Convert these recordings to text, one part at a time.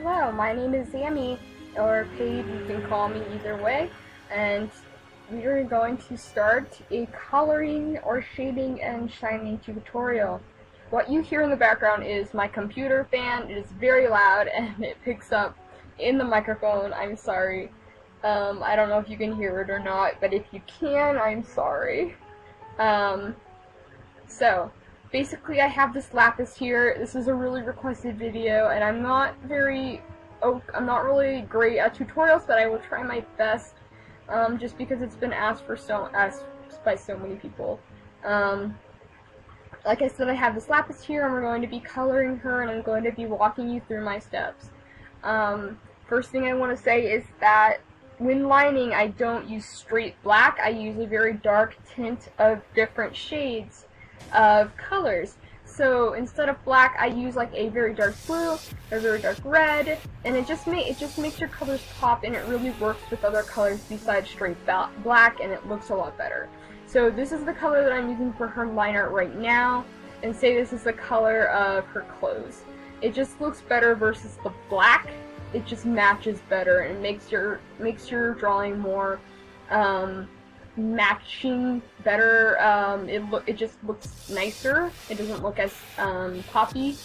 Hello, my name is ZAMII, or Paid, you can call me either way, and we are going to start a coloring or shading and shining tutorial. What you hear in the background is my computer fan. It is very loud and it picks up in the microphone. I'm sorry. I don't know if you can hear it or not, but if you can, I'm sorry. So, basically I have this lapis here. This is a really requested video, and I'm not really great at tutorials, but I will try my best, just because it's been asked by so many people. Like I said, I have this lapis here, and we're going to be coloring her, and I'm going to be walking you through my steps. First thing I want to say is that when lining, I don't use straight black. I use a very dark tint of different shades of colors. So instead of black, I use like a very dark blue, a very dark red, and it just makes your colors pop, and it really works with other colors besides straight black, and it looks a lot better. So this is the color that I'm using for her line art right now, and say this is the color of her clothes. It just looks better versus the black. It just matches better and makes your drawing more matching better. It just looks nicer. It doesn't look as poppy.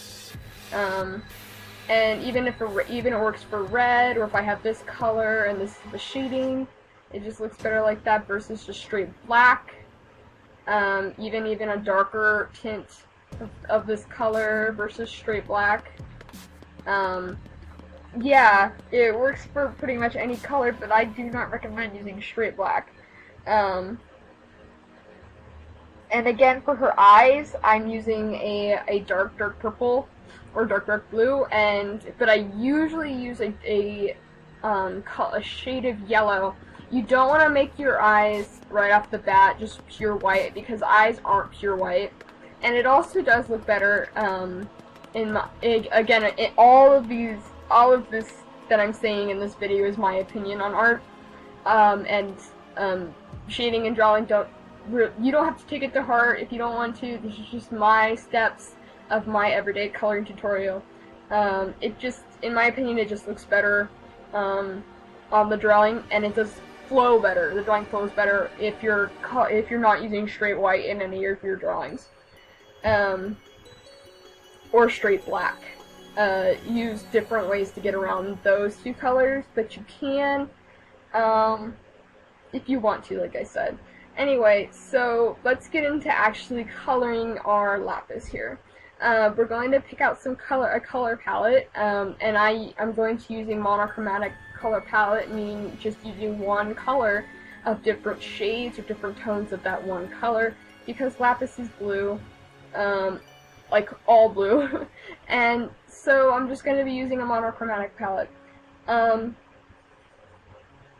And even it works for red, or if I have this color and this is the shading, it just looks better like that versus just straight black. Even a darker tint of this color versus straight black. Yeah, it works for pretty much any color, but I do not recommend using straight black. And again, for her eyes, I'm using a dark purple or dark blue, but I usually use a shade of yellow. You don't want to make your eyes right off the bat just pure white, because eyes aren't pure white, and it also does look better. All of this that I'm saying in this video is my opinion on art, shading and drawing. You don't have to take it to heart if you don't want to. This is just my steps of my everyday coloring tutorial. In my opinion, it just looks better on the drawing, and it does flow better. The drawing flows better if you're not using straight white in any of your drawings, or straight black. Use different ways to get around those two colors, but you can if you want to, like I said. Anyway, so let's get into actually coloring our lapis here. We're going to pick out a color palette, and I'm going to use a monochromatic color palette, meaning just using one color of different shades or different tones of that one color, because lapis is blue, like all blue, and so I'm just going to be using a monochromatic palette.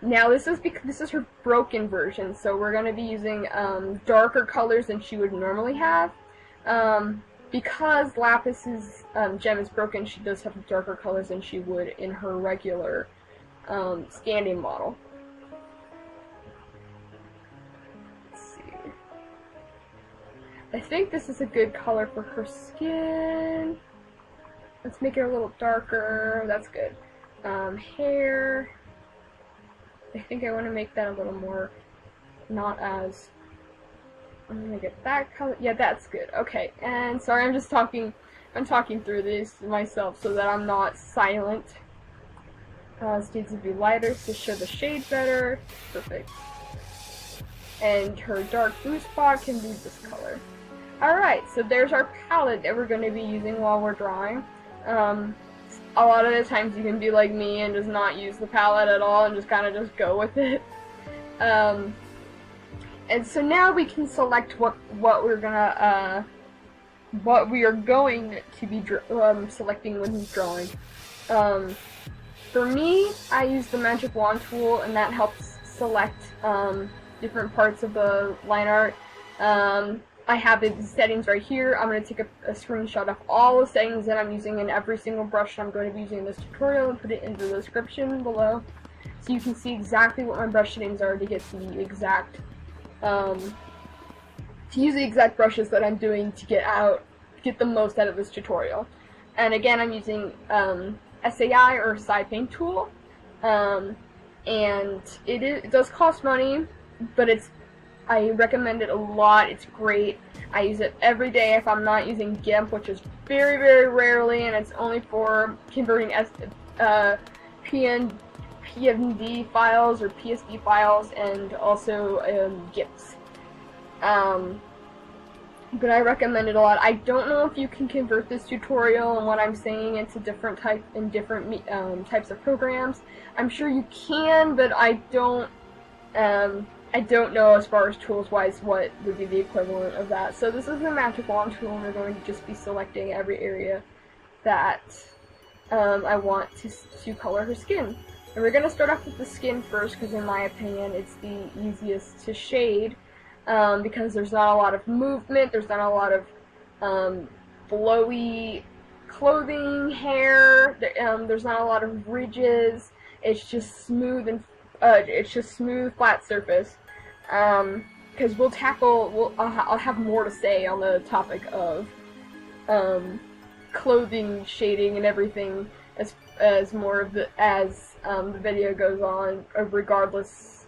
Now this is her broken version, so we're going to be using darker colors than she would normally have. Because Lapis's gem is broken, she does have darker colors than she would in her regular standing model. Let's see. I think this is a good color for her skin. Let's make it a little darker. That's good. Hair. I think I want to make that a little more, not as, I'm going to get that color. Yeah, that's good. Okay, and sorry, I'm talking through this myself so that I'm not silent. This needs to be lighter to show the shade better. Perfect. And her dark blue spot can be this color. Alright, so there's our palette that we're going to be using while we're drawing. A lot of the times you can be like me and just not use the palette at all and just kind of go with it. And so now we can select what we are going to be selecting when drawing. For me, I use the magic wand tool, and that helps select different parts of the line art. I have the settings right here. I'm going to take a screenshot of all the settings that I'm using in every single brush I'm going to be using in this tutorial and put it in the description below, so you can see exactly what my brush settings are to get the exact, to use the exact brushes that I'm doing to get the most out of this tutorial. And again, I'm using SAI or side paint tool, and it does cost money, but I recommend it a lot. It's great. I use it every day if I'm not using GIMP, which is very, very rarely, and it's only for converting PNG files or PSD files, and also GIFs. But I recommend it a lot. I don't know if you can convert this tutorial and what I'm saying into different types of programs. I'm sure you can, but I don't know as far as tools-wise what would be the equivalent of that. So this is the magic wand tool, and we're going to just be selecting every area that I want to color her skin. And we're going to start off with the skin first, because in my opinion it's the easiest to shade, because there's not a lot of movement, there's not a lot of flowy clothing, hair, there's not a lot of ridges. It's just smooth and flat surface. Because I'll have more to say on the topic of clothing shading and everything as more of the video goes on, regardless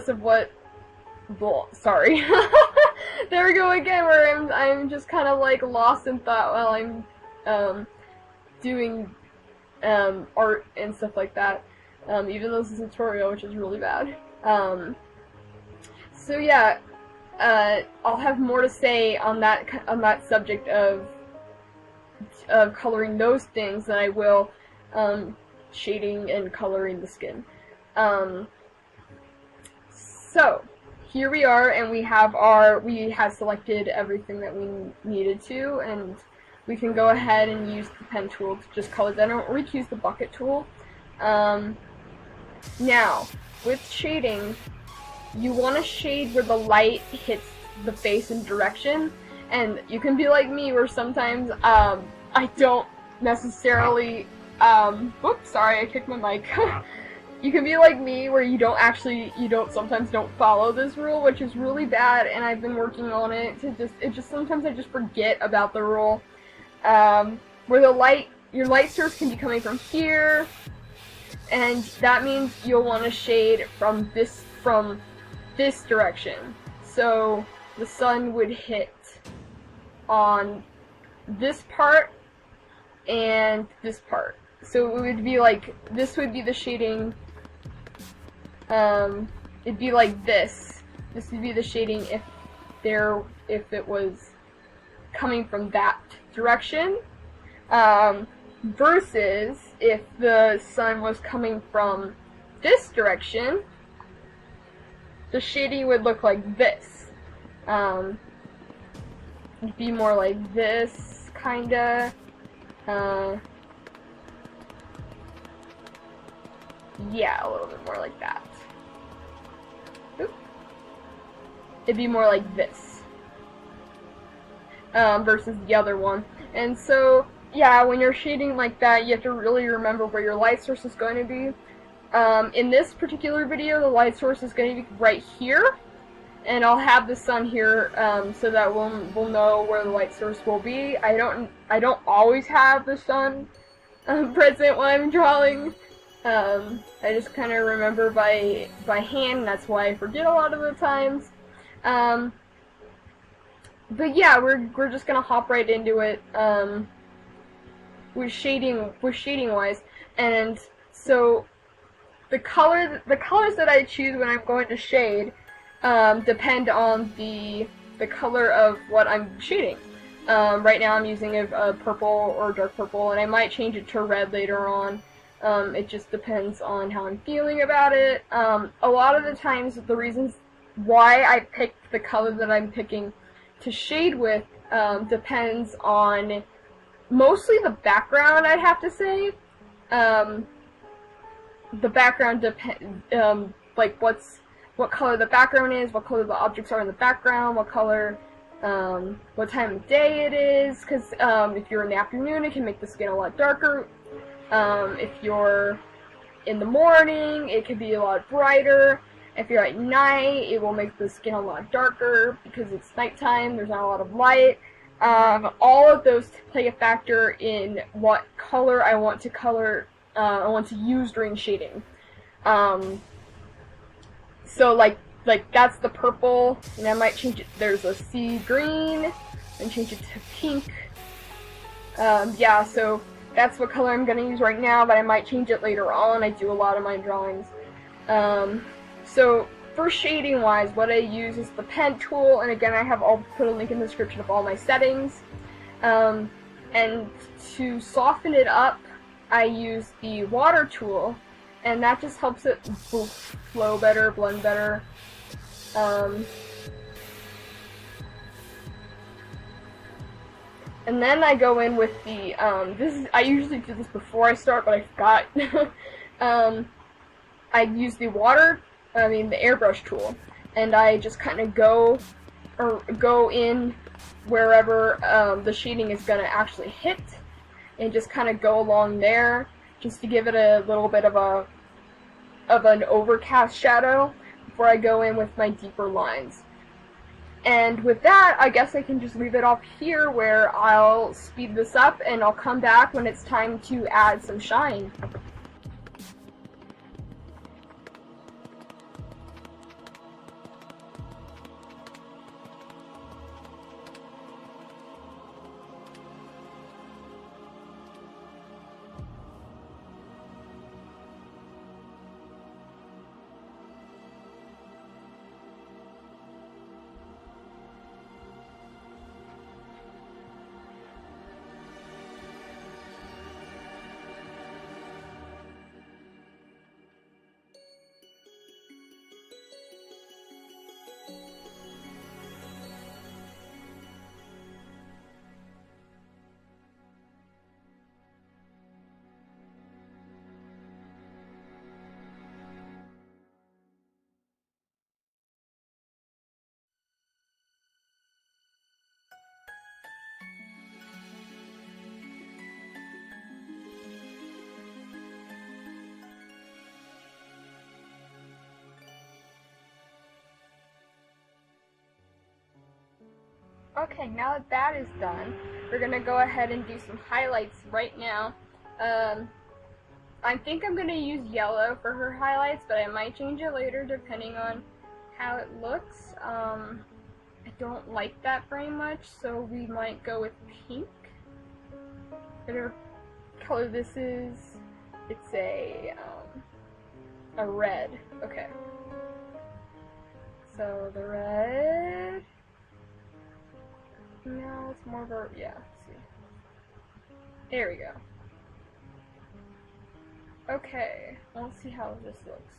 of what. Sorry. There we go again, where I'm just kind of like lost in thought while I'm doing art and stuff like that. Even though this is a tutorial, which is really bad. So yeah, I'll have more to say on that subject of coloring those things than I will shading and coloring the skin. So here we are, and we have selected everything that we needed to, and we can go ahead and use the pen tool to just color that, or we can use the bucket tool. Now, with shading, you want to shade where the light hits the face and direction, and you can be like me where sometimes I don't necessarily, oops, sorry, I kicked my mic. You can be like me where sometimes don't follow this rule, which is really bad, and I've been working on it sometimes I just forget about the rule. Where your light source can be coming from here, and that means you'll want to shade from this direction. So the sun would hit on this part and this part. So it would be like, this would be the shading, it'd be like this. This would be the shading if it was coming from that direction, versus if the sun was coming from this direction, the shading would look like this. It'd be more like this, kinda. Yeah, a little bit more like that. Oop. It'd be more like this, versus the other one. And so, yeah, when you're shading like that, you have to really remember where your light source is going to be. In this particular video, the light source is going to be right here, and I'll have the sun here, so that we'll know where the light source will be. I don't always have the sun present when I'm drawing. I just kind of remember by hand, and that's why I forget a lot of the times. But yeah, we're just gonna hop right into it with shading wise, and so the colors that I choose when I'm going to shade depend on the color of what I'm shading. Right now I'm using a purple or dark purple, and I might change it to red later on. It just depends on how I'm feeling about it. A lot of the times, the reasons why I picked the color that I'm picking to shade with depends on mostly the background, I'd have to say. The background like what color the background is, what color the objects are in the background, what color, what time of day it is, because if you're in the afternoon, it can make the skin a lot darker. If you're in the morning, it could be a lot brighter. If you're at night, it will make the skin a lot darker because it's nighttime, there's not a lot of light. all of those play a factor in what color I want to color, I want to use during shading. So like that's the purple, and I might change it. There's a sea green, and change it to pink. Yeah, so that's what color I'm gonna use right now, but I might change it later on. I do a lot of my drawings. So for shading wise, what I use is the pen tool, and again I'll put a link in the description of all my settings. And to soften it up, I use the water tool, and that just helps it flow better, blend better. And then I go in with the, I usually do this before I start, but I forgot. I use the the airbrush tool, and I just kind of go in wherever the shading is going to actually hit, and just kind of go along there, just to give it a little bit of an overcast shadow before I go in with my deeper lines. And with that, I guess I can just leave it off here, where I'll speed this up and I'll come back when it's time to add some shine. Okay, now that that is done, we're gonna go ahead and do some highlights right now. I think I'm gonna use yellow for her highlights, but I might change it later depending on how it looks. I don't like that very much, so we might go with pink. Whatever color this is, it's a red. Okay. So the red. No, it's more of a, yeah, let's see. There we go. Okay, let's see how this looks.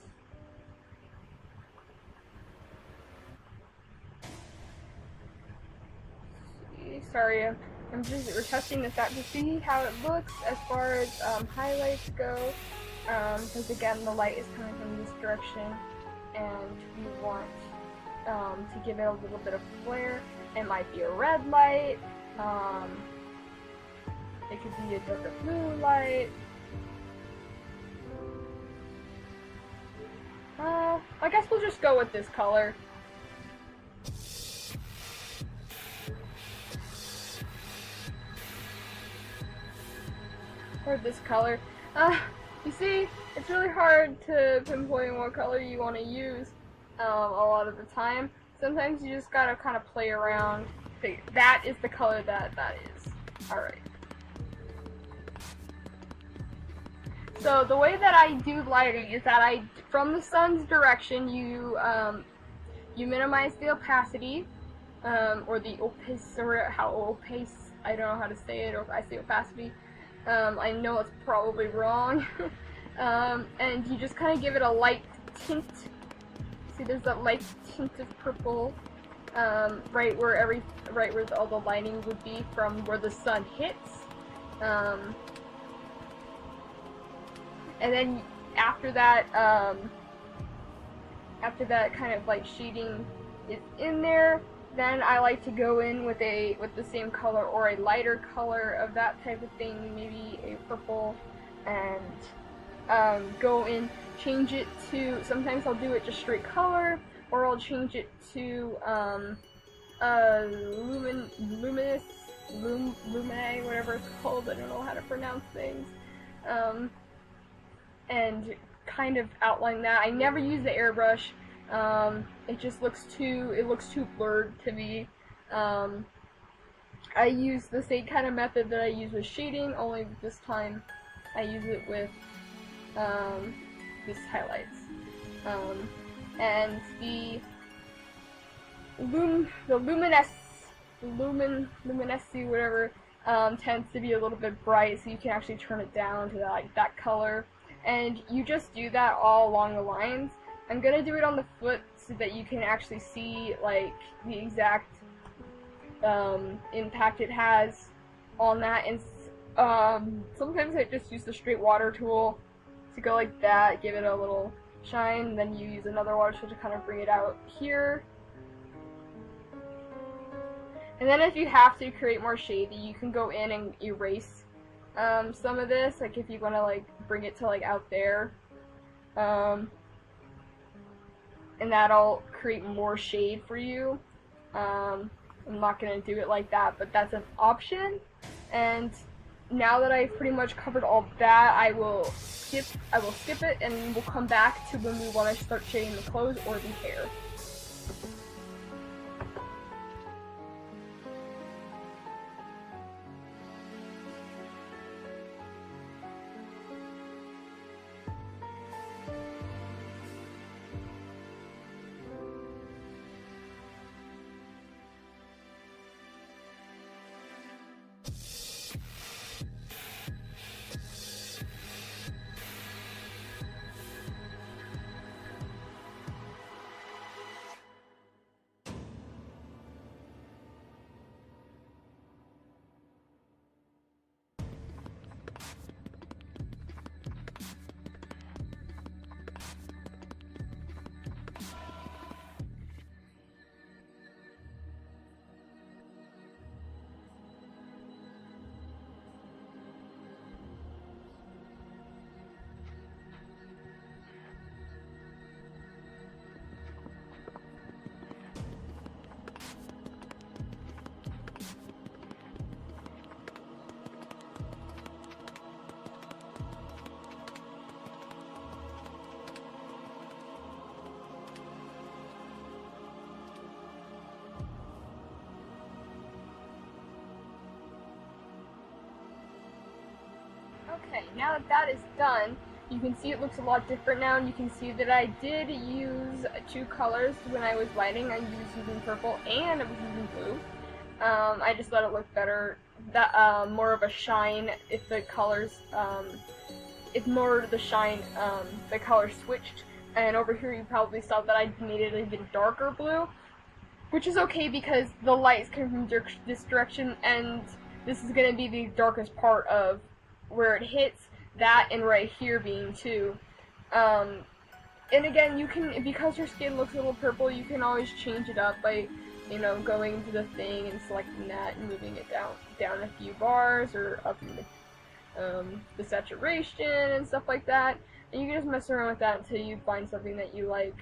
Sorry, we're testing this out to see how it looks as far as highlights go, because again the light is coming from this direction, and we want to give it a little bit of flare. It might be a red light, it could be a darker blue light. I guess we'll just go with this color. Or this color. You see, it's really hard to pinpoint what color you want to use a lot of the time. Sometimes you just gotta kind of play around. That is the color that is. Alright. So the way that I do lighting is that from the sun's direction, you minimize the opacity, or the opace, or how opace, I don't know how to say it, or I say opacity. I know it's probably wrong. And you just kind of give it a light tint. See, there's that light tint of purple, right where all the lighting would be from where the sun hits. And then after that kind of like shading is in there, then I like to go in with the same color or a lighter color of that type of thing, maybe a purple, and go in, change it to, sometimes I'll do it just straight color, or I'll change it to luminous Lumine, whatever it's called, I don't know how to pronounce things, and kind of outline that. I never use the airbrush. It just looks too blurred to me. I use the same kind of method that I use with shading, only this time I use it with these highlights. And the luminescy, whatever, tends to be a little bit bright, so you can actually turn it down to that color. And you just do that all along the lines. I'm gonna do it on the foot so that you can actually see like the exact impact it has on that. And sometimes I just use the straight water tool to go like that, give it a little shine, then you use another water tool to kind of bring it out here. And then if you have to create more shade, you can go in and erase some of this, like if you want to like bring it to like out there, and that'll create more shade for you. I'm not going to do it like that, but that's an option. And now that I've pretty much covered all that, I will skip it, and we'll come back to when we want to start shading the clothes or the hair. Okay, now that that is done, you can see it looks a lot different now, and you can see that I did use two colors when I was lighting. I was using purple and I was using blue. I just thought it looked better, that more of a shine if the colors, if more of the shine, the color switched. And over here you probably saw that I made it even darker blue, which is okay because the light is coming from this direction, and this is going to be the darkest part of where it hits, that and right here being too. And again, you can, because your skin looks a little purple, you can always change it up by, you know, going to the thing and selecting that and moving it down a few bars, or up in the saturation and stuff like that. And you can just mess around with that until you find something that you like.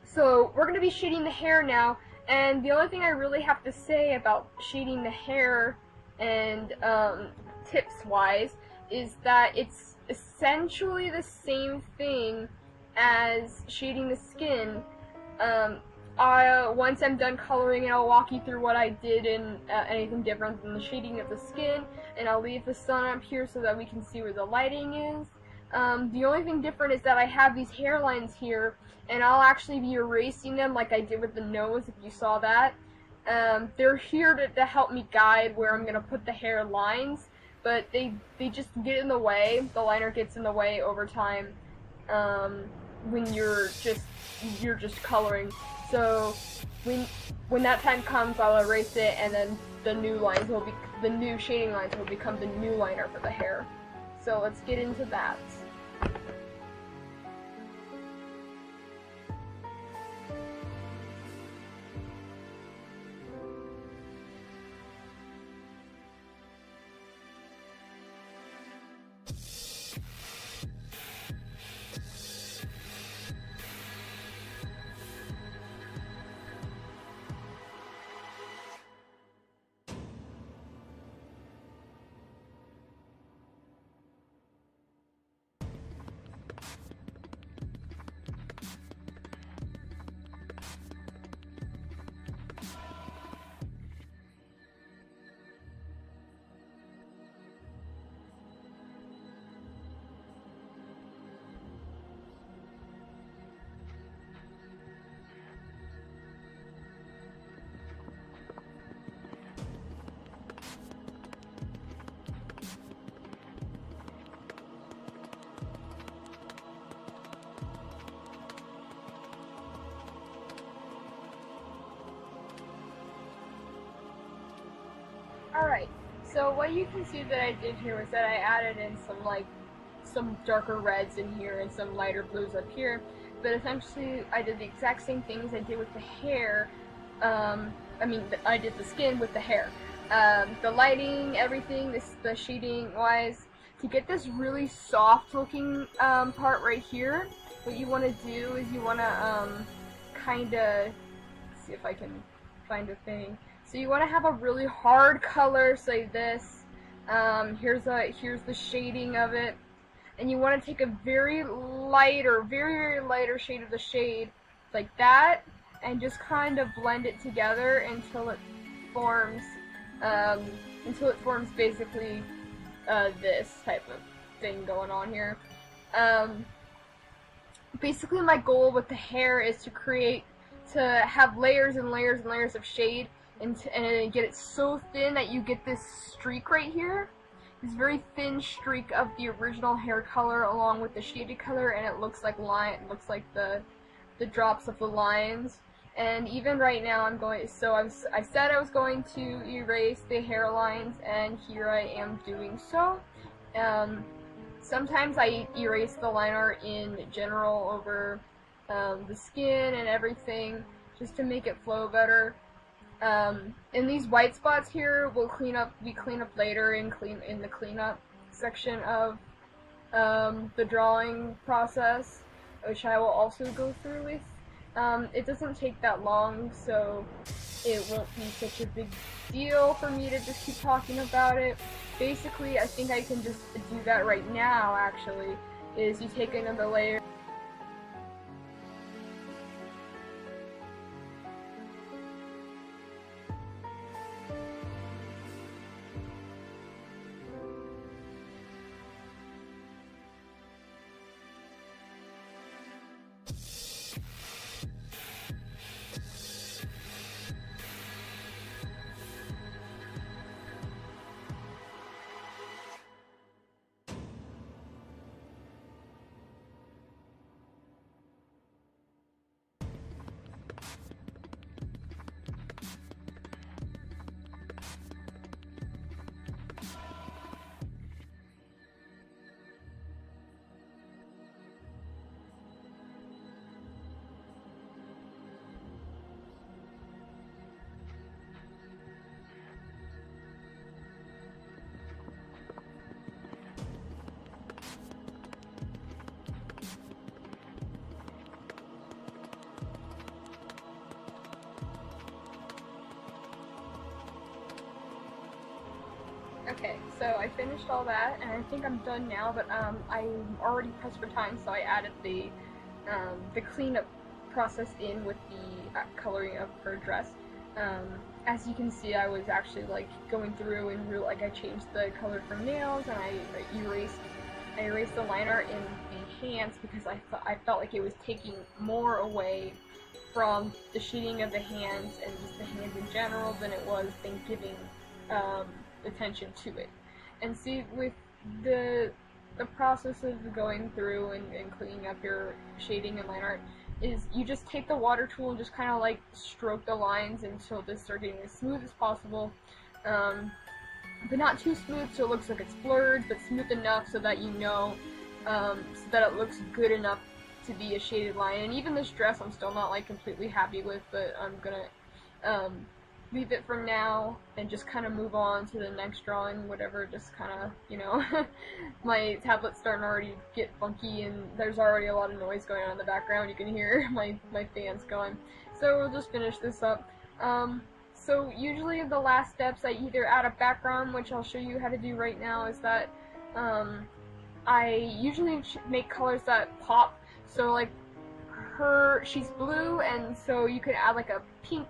So we're going to be shading the hair now, and the only thing I really have to say about shading the hair and tips-wise is that it's essentially the same thing as shading the skin. Once I'm done coloring it, I'll walk you through what I did in anything different than the shading of the skin, and I'll leave the sun up here so that we can see where the lighting is. The only thing different is that I have these hairlines here, and I'll actually be erasing them like I did with the nose, if you saw that. They're here to help me guide where I'm going to put the hair lines, but they just get in the way. The liner gets in the way over time when you're just coloring. So when that time comes, I'll erase it, and then the new shading lines will become the new liner for the hair. So let's get into that. Alright, so what you can see that I did here was that I added in some darker reds in here and some lighter blues up here, but essentially I did the exact same things I did with the hair. I did the skin with the hair. The lighting, everything, the shading wise, to get this really soft looking part right here, what you want to do is you want to kinda, see if I can find a thing. So you want to have a really hard color, say this. Here's the shading of it, and you want to take a very lighter, very lighter shade of the shade, like that, and just kind of blend it together until it forms basically this type of thing going on here. Basically, my goal with the hair is to have layers and layers and layers of shade, and get it so thin that you get this streak right here, this very thin streak of the original hair color along with the shaded color, and it looks like the drops of the lines. And even right now I said I was going to erase the hairlines, and here I am doing so. Sometimes I erase the line art in general over the skin and everything, just to make it flow better. And these white spots here we clean up later in the cleanup section of the drawing process, which I will also go through with. It doesn't take that long, so it won't be such a big deal for me to just keep talking about it. Basically, I think I can just do that right now, actually, is you take another layer. Okay, so I finished all that, and I think I'm done now, but I'm already pressed for time, so I added the cleanup process in with the coloring of her dress. As you can see, I was actually going through and I changed the color for nails, and I erased the line art in the hands because I felt like it was taking more away from the shading of the hands and just the hands in general than it was giving attention to it. And see, with the process of going through and cleaning up your shading and line art is you just take the water tool and just kind of stroke the lines until they start getting as smooth as possible, but not too smooth so it looks like it's blurred, but smooth enough so that you know, so that it looks good enough to be a shaded line. And even this dress I'm still not completely happy with, but I'm gonna leave it for now and just kind of move on to the next drawing, whatever, just kind of, you know, my tablet's starting to already get funky and there's already a lot of noise going on in the background. You can hear my fans going. So we'll just finish this up. So usually the last steps, I either add a background, which I'll show you how to do right now, is that I usually make colors that pop. So she's blue, and so you could add a pink